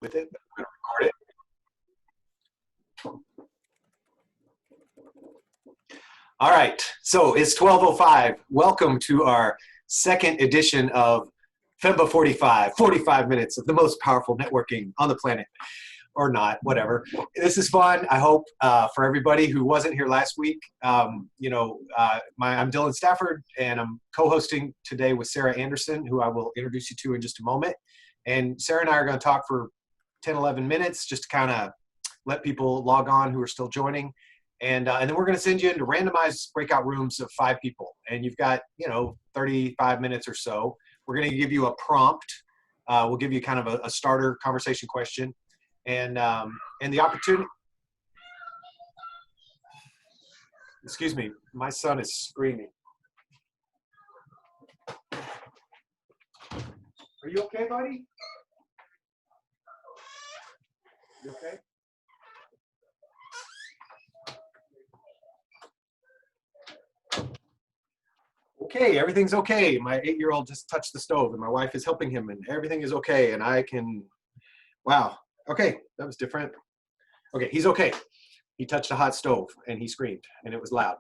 with it. I'm going to record it. All right, so it's 12:05. Welcome to our second edition of FEMBA 45 minutes of the most powerful networking on the planet. Or not, whatever. This is fun, I hope, for everybody who wasn't here last week. I'm Dylan Stafford, and I'm co-hosting today with Sarah Anderson, who I will introduce you to in just a moment. And Sarah and I are going to talk for 10, 11 minutes just to kind of let people log on who are still joining. And then we're going to send you into randomized breakout rooms of 5 people. And you've got, 35 minutes or so. We're going to give you a prompt. We'll give you kind of a starter conversation question. And the opportunity, excuse me, my son is screaming. Are you okay, buddy? You okay? Okay, everything's okay. My 8-year-old just touched the stove and my wife is helping him and everything is okay. And I can, wow. Okay, that was different. Okay, he's okay. He touched a hot stove and he screamed and it was loud.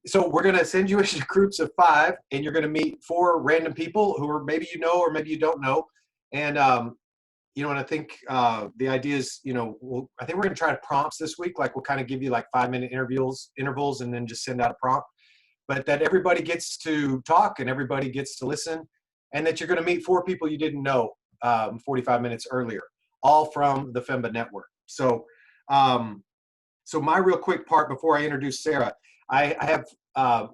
So we're gonna send you into groups of 5 and you're gonna meet 4 random people who are maybe you know or maybe you don't know. And and I think the idea is, I think we're gonna try prompts this week. Like we'll kind of give you like 5-minute intervals and then just send out a prompt. But that everybody gets to talk and everybody gets to listen, and that you're gonna meet 4 people you didn't know 45 minutes earlier. All from the FEMBA network. So, so my real quick part before I introduce Sarah, I have,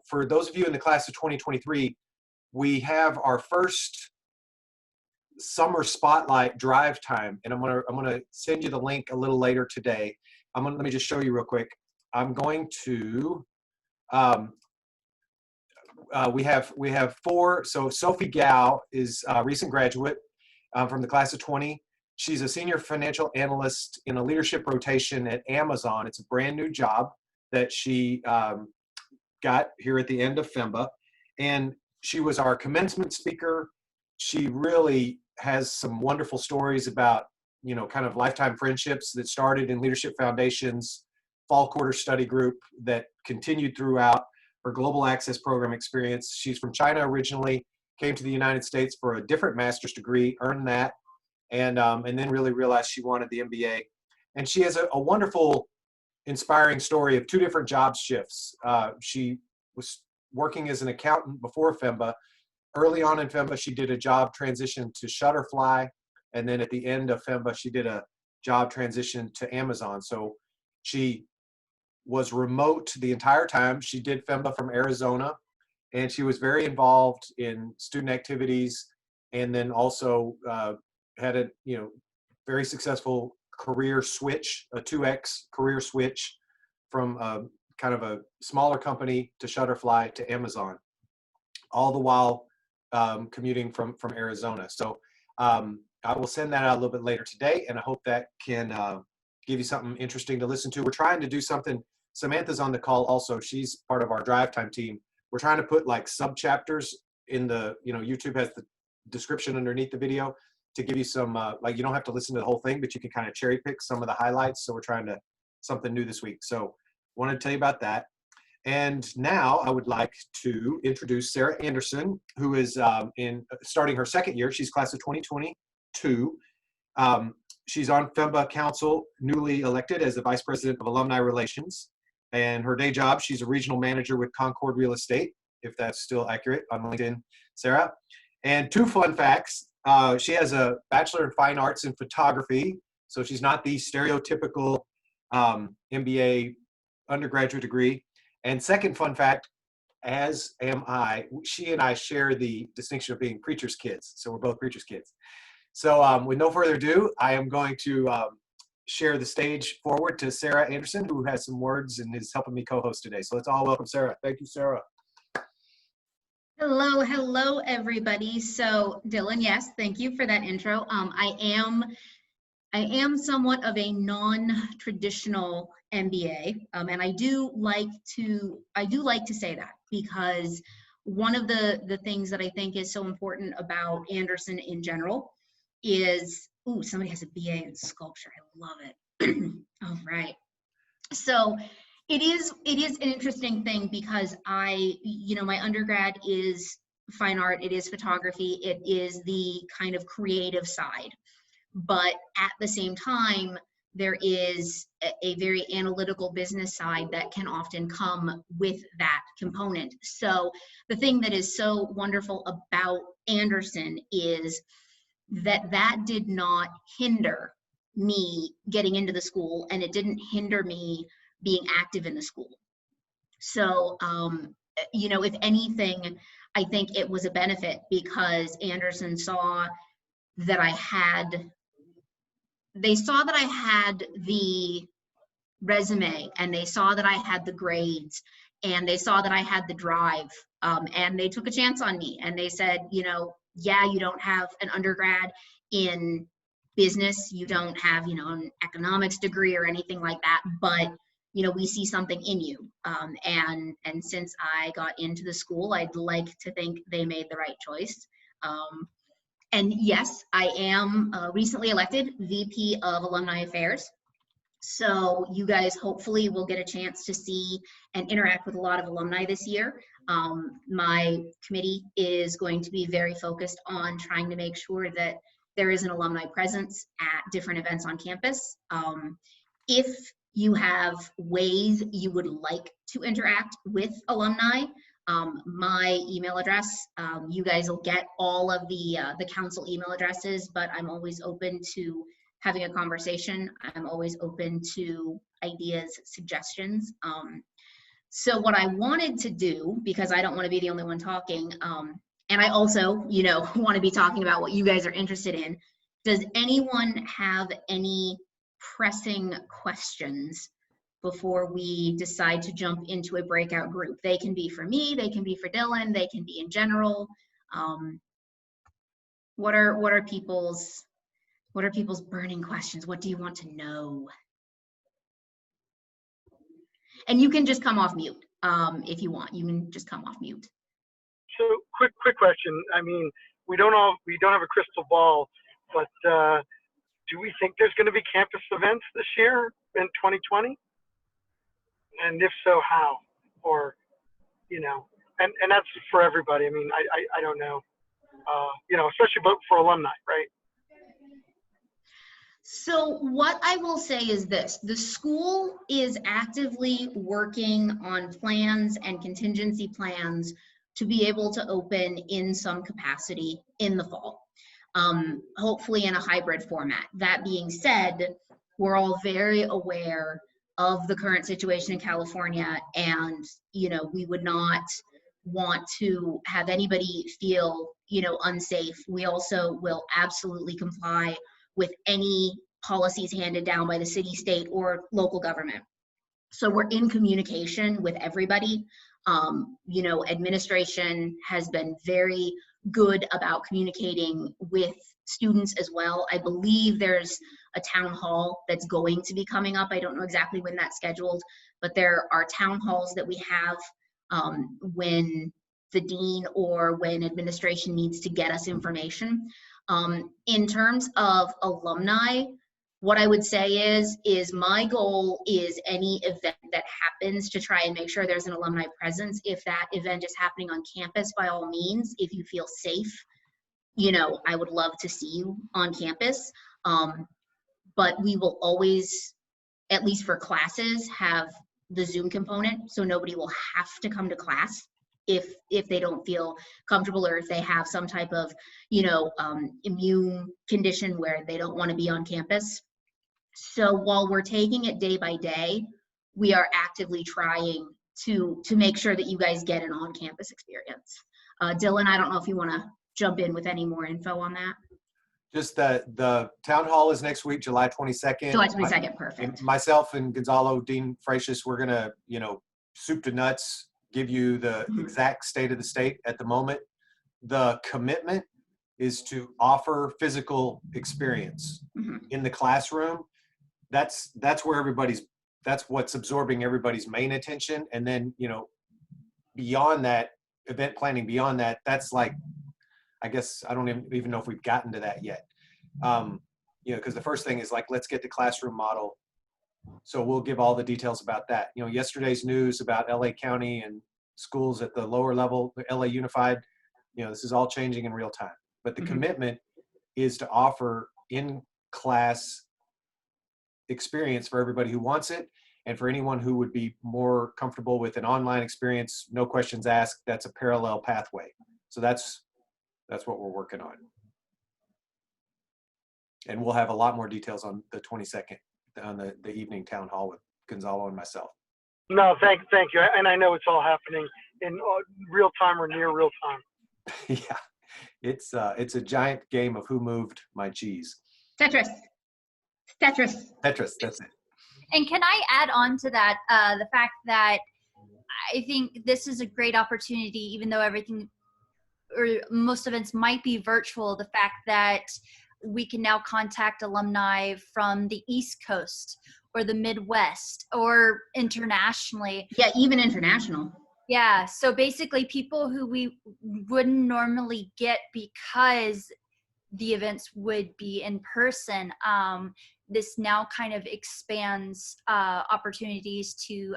for those of you in the class of 2023, we have our first summer spotlight drive time, and I'm gonna send you the link a little later today. Let me just show you real quick. I'm going to, we have 4. So Sophie Gao is a recent graduate from the class of 20. She's a senior financial analyst in a leadership rotation at Amazon. It's a brand new job that she got here at the end of FEMBA. And she was our commencement speaker. She really has some wonderful stories about, kind of lifetime friendships that started in Leadership Foundation's fall quarter study group that continued throughout her global access program experience. She's from China originally, came to the United States for a different master's degree, earned that, and then really realized she wanted the MBA. And she has a wonderful, inspiring story of 2 different job shifts. She was working as an accountant before FEMBA. Early on in FEMBA, she did a job transition to Shutterfly. And then at the end of FEMBA, she did a job transition to Amazon. So she was remote the entire time. She did FEMBA from Arizona. And she was very involved in student activities, and then also had a very successful career switch, a 2x career switch from kind of a smaller company to Shutterfly to Amazon, all the while commuting from Arizona. So I will send that out a little bit later today, and I hope that can give you something interesting to listen to. We're trying to do something. Samantha's on the call also. She's part of our drive time team. We're trying to put like sub-chapters in the, YouTube has the description underneath the video to give you some, like you don't have to listen to the whole thing, but you can kind of cherry pick some of the highlights. So we're trying to, something new this week. So wanted to tell you about that. And now I would like to introduce Sarah Anderson, who is starting her 2nd year. She's class of 2022. She's on FEMBA Council, newly elected as the Vice President of Alumni Relations. And her day job, she's a regional manager with Concord Real Estate, if that's still accurate on LinkedIn, Sarah. And 2 fun facts. She has a Bachelor in Fine Arts in Photography, so she's not the stereotypical MBA undergraduate degree. And second fun fact, as am I, she and I share the distinction of being preacher's kids, so we're both preacher's kids. So with no further ado, I am going to share the stage forward to Sarah Anderson, who has some words and is helping me co-host today. So let's all welcome Sarah. Thank you, Sarah. Hello, everybody. So Dylan, yes, thank you for that intro. I am somewhat of a non-traditional MBA, and I do like to say that, because one of the things that I think is so important about Anderson in general is ooh, somebody has a BA in sculpture. I love it. All right. So it is an interesting thing because my undergrad is fine art, it is photography, it is the kind of creative side. But at the same time, there is a very analytical business side that can often come with that component. So the thing that is so wonderful about Anderson is that did not hinder me getting into the school, and it didn't hinder me being active in the school. So, if anything, I think it was a benefit because Anderson saw that they saw that I had the resume, and they saw that I had the grades, and they saw that I had the drive, and they took a chance on me, and they said, yeah, you don't have an undergrad in business, you don't have, an economics degree or anything like that, but we see something in you. And since I got into the school, I'd like to think they made the right choice. And yes, I am recently elected VP of Alumni Affairs. So you guys hopefully will get a chance to see and interact with a lot of alumni this year. My committee is going to be very focused on trying to make sure that there is an alumni presence at different events on campus. If you have ways you would like to interact with alumni, my email address, you guys will get all of the council email addresses, but I'm always open to having a conversation. I'm always open to ideas, suggestions. So what I wanted to do, because I don't want to be the only one talking, and I also, want to be talking about what you guys are interested in. Does anyone have any pressing questions before we decide to jump into a breakout group? They can be for me, they can be for Dylan, they can be in general. What are people's burning questions? What do you want to know? And you can just come off mute if you want. You can just come off mute. So quick question. I mean, we don't have a crystal ball, but do we think there's going to be campus events this year in 2020? And if so, how? Or, and that's for everybody. I mean, I don't know, especially for alumni, right? So what I will say is this: the school is actively working on plans and contingency plans to be able to open in some capacity in the fall, hopefully in a hybrid format. That being said, we're all very aware of the current situation in California, and we would not want to have anybody feel unsafe. We also will absolutely comply with any policies handed down by the city, state, or local government. So we're in communication with everybody. Administration has been very good about communicating with students as well. I believe there's a town hall that's going to be coming up. I don't know exactly when that's scheduled, but there are town halls that we have when the dean or when administration needs to get us information. In terms of alumni, what I would say is my goal is any event that happens to try and make sure there's an alumni presence. If that event is happening on campus, by all means, if you feel safe, I would love to see you on campus. But we will always, at least for classes, have the Zoom component, so nobody will have to come to class if they don't feel comfortable, or if they have some type of immune condition where they don't want to be on campus. So while we're taking it day by day, we are actively trying to make sure that you guys get an on-campus experience. Dylan, I don't know if you want to jump in with any more info on that. Just the town hall is next week, July 22nd. July 22nd, perfect. Myself and Gonzalo, Dean Fratius, we're gonna, soup to nuts, give you the exact state of the state at the moment. The commitment is to offer physical experience in the classroom. That's where that's what's absorbing everybody's main attention. And then, beyond that, event planning beyond that, that's like, I guess, I don't even know if we've gotten to that yet. because the first thing is like, let's get the classroom model. So we'll give all the details about that. Yesterday's news about LA County and schools at the lower level, LA Unified, this is all changing in real time. But the commitment is to offer in-class experience for everybody who wants it, and for anyone who would be more comfortable with an online experience, no questions asked, that's a parallel pathway. So that's what we're working on. And we'll have a lot more details on the 22nd on the evening town hall with Gonzalo and myself. No, thank you. And I know it's all happening in real time or near real time. Yeah, it's a giant game of who moved my cheese. Tetris, that's it. And can I add on to that, the fact that I think this is a great opportunity, even though everything or most events might be virtual, the fact that we can now contact alumni from the East Coast or the Midwest or internationally. Yeah, even international. Yeah, so basically people who we wouldn't normally get because the events would be in person. This now kind of expands opportunities to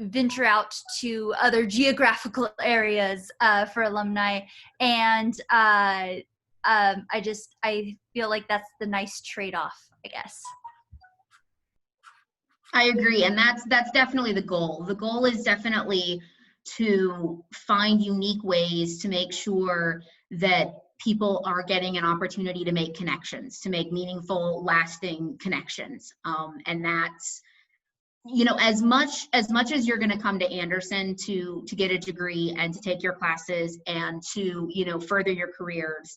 venture out to other geographical areas for alumni. And I feel like that's the nice trade-off, I guess. I agree, and that's definitely the goal. The goal is definitely to find unique ways to make sure that people are getting an opportunity to make connections, to make meaningful, lasting connections. And that's, as much as you're going to come to Anderson to get a degree and to take your classes and to, further your careers,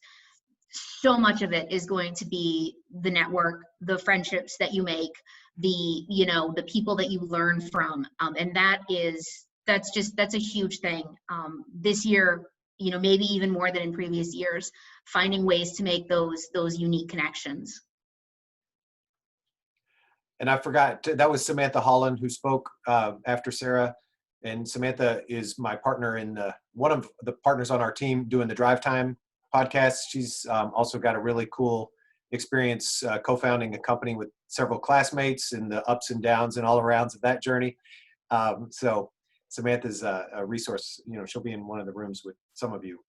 so much of it is going to be the network, the friendships that you make, the people that you learn from. And that's a huge thing. This year, maybe even more than in previous years, finding ways to make those unique connections. And I forgot, that was Samantha Holland who spoke after Sarah. And Samantha is my partner in one of the partners on our team doing the Drive Time podcast. She's also got a really cool experience co-founding a company with several classmates and the ups and downs and all arounds of that journey. So Samantha's a resource. She'll be in one of the rooms with some of you.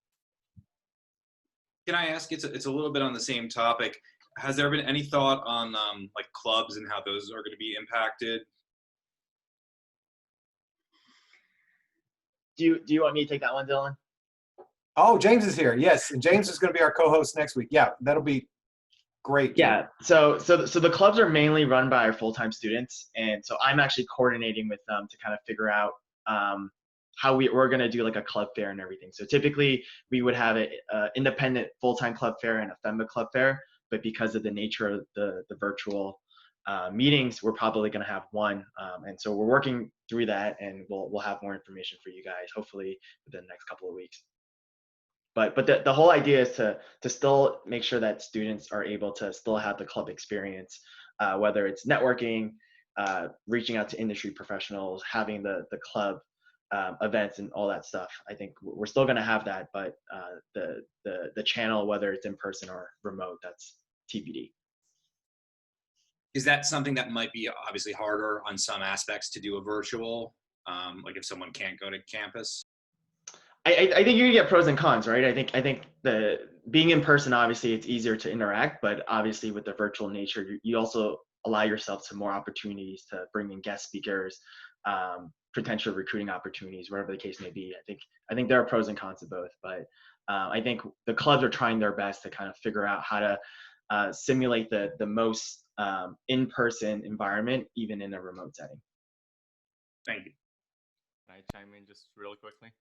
Can I ask, it's a little bit on the same topic. Has there been any thought on like clubs and how those are going to be impacted? Do you want me to take that one, Dylan? Oh, James is here. Yes, and James is going to be our co-host next week. Yeah, that'll be great. Yeah. So the clubs are mainly run by our full-time students, and so I'm actually coordinating with them to kind of figure out how we're going to do like a club fair and everything. So typically we would have an independent full-time club fair and a FEMBA club fair, but because of the nature of the virtual meetings, we're probably going to have one. And so we're working through that, and we'll have more information for you guys hopefully within the next couple of weeks. But the whole idea is to still make sure that students are able to still have the club experience, whether it's networking, reaching out to industry professionals, having the club events and all that stuff. I think we're still going to have that, but the channel, whether it's in person or remote, that's TBD. Is that something that might be obviously harder on some aspects to do a virtual, like if someone can't go to campus? I think you get pros and cons, right? I think the being in person, obviously it's easier to interact, but obviously with the virtual nature, you also allow yourself to more opportunities to bring in guest speakers, potential recruiting opportunities, whatever the case may be. I think there are pros and cons to both, but I think the clubs are trying their best to kind of figure out how to simulate the most in-person environment, even in a remote setting. Thank you. Can I chime in just real quickly?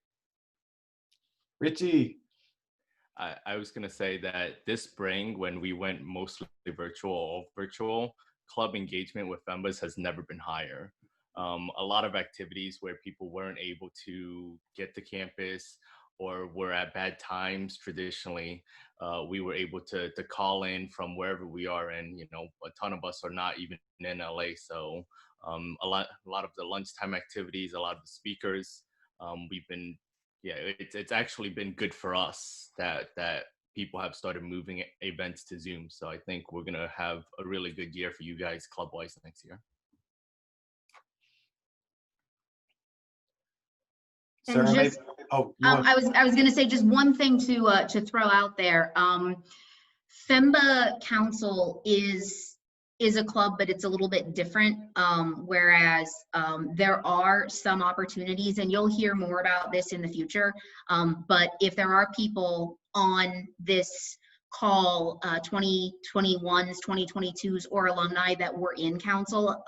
Richie. I was going to say that this spring, when we went mostly virtual, club engagement with FEMBAs has never been higher. A lot of activities where people weren't able to get to campus or were at bad times traditionally, we were able to call in from wherever we are, and a ton of us are not even in LA. So a lot of the lunchtime activities, a lot of the speakers, it's actually been good for us that people have started moving events to Zoom. So I think we're gonna have a really good year for you guys club-wise next year. And Sarah, just, I was going to say just one thing to throw out there. FEMBA Council is a club, but it's a little bit different. Whereas there are some opportunities, and you'll hear more about this in the future. But if there are people on this call, 2021s, 2022s, or alumni that were in council,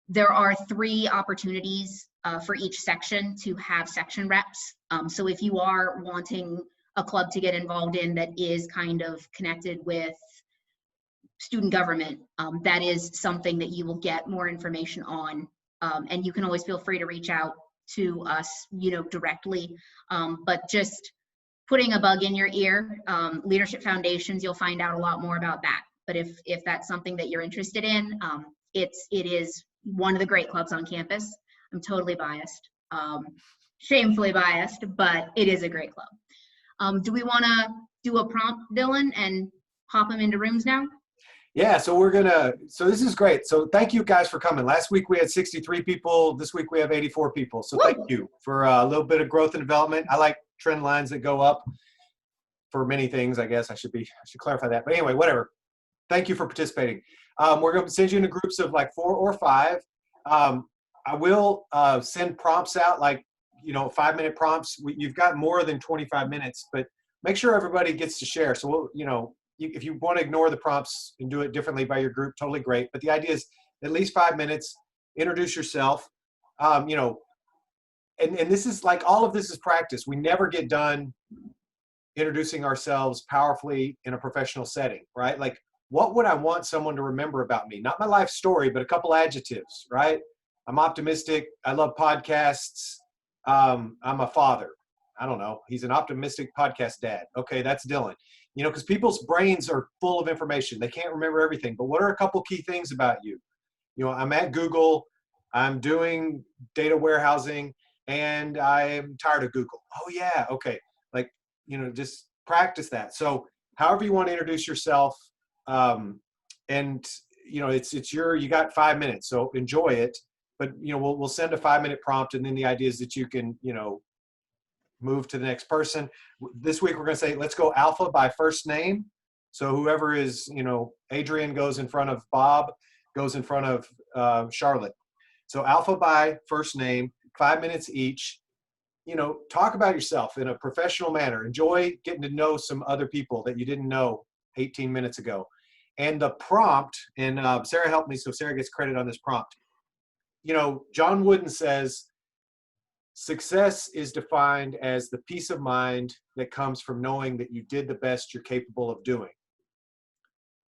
there are 3 opportunities for each section to have section reps. So if you are wanting a club to get involved in that is kind of connected with student government, that is something that you will get more information on. And you can always feel free to reach out to us, directly. But just putting a bug in your ear, Leadership Foundations, you'll find out a lot more about that. But if that's something that you're interested in, it is one of the great clubs on campus. I'm totally biased, shamefully biased, but it is a great club. Do we want to do a prompt, Dylan, and hop them into rooms now? Yeah, so so this is great. So thank you guys for coming. Last week we had 63 people. This week we have 84 people. So thank you for a little bit of growth and development. I like trend lines that go up for many things, I guess. I should clarify that. But anyway, whatever. Thank you for participating. We're going to send you into groups of like 4 or 5. I will send prompts out, like, 5-minute prompts. You've got more than 25 minutes, but make sure everybody gets to share. So we'll, if you want to ignore the prompts and do it differently by your group, totally great. But the idea is at least 5 minutes, introduce yourself, and this is like, all of this is practice. We never get done introducing ourselves powerfully in a professional setting, right? Like, what would I want someone to remember about me? Not my life story, but a couple adjectives, right? I'm optimistic. I love podcasts. I'm a father. I don't know. He's an optimistic podcast dad. Okay, that's Dylan. Because people's brains are full of information. They can't remember everything. But what are a couple key things about you? I'm at Google. I'm doing data warehousing, and I'm tired of Google. Oh, yeah. Okay. Like, just practice that. So however you want to introduce yourself, and you got 5 minutes, so enjoy it. But we'll send a 5-minute prompt, and then the idea is that you can move to the next person. This week we're going to say, let's go alpha by first name. So whoever is, Adrian goes in front of Bob, goes in front of Charlotte. So alpha by first name, 5 minutes each. Talk about yourself in a professional manner. Enjoy getting to know some other people that you didn't know 18 minutes ago. And the prompt, and Sarah helped me, so Sarah gets credit on this prompt. John Wooden says, success is defined as the peace of mind that comes from knowing that you did the best you're capable of doing.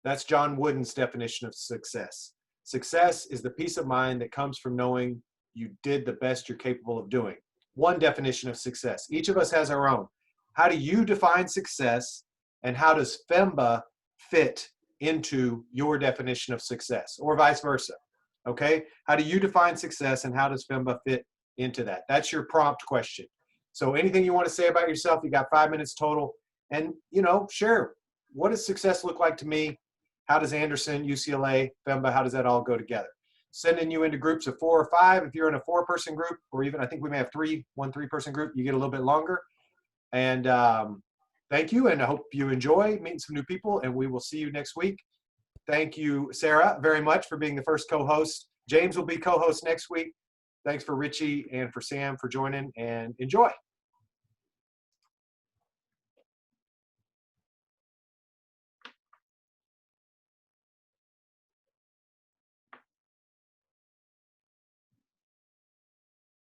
That's John Wooden's definition of success. Success is the peace of mind that comes from knowing you did the best you're capable of doing. One definition of success. Each of us has our own. How do you define success, and how does FEMBA fit into your definition of success, or vice versa? Okay, how do you define success, and how does FEMBA fit into that? That's your prompt question. So anything you want to say about yourself, you got 5 minutes total, and share, what does success look like to me? How does Anderson, UCLA, FEMBA, how does that all go together? Sending you into groups of 4 or 5. If you're in a 4-person group, or even, I think we may have 1 3-person group, you get a little bit longer. And thank you, and I hope you enjoy meeting some new people, and we will see you next week. Thank you, Sarah, very much for being the first co-host. James will be co-host next week. Thanks for Richie and for Sam for joining, and enjoy.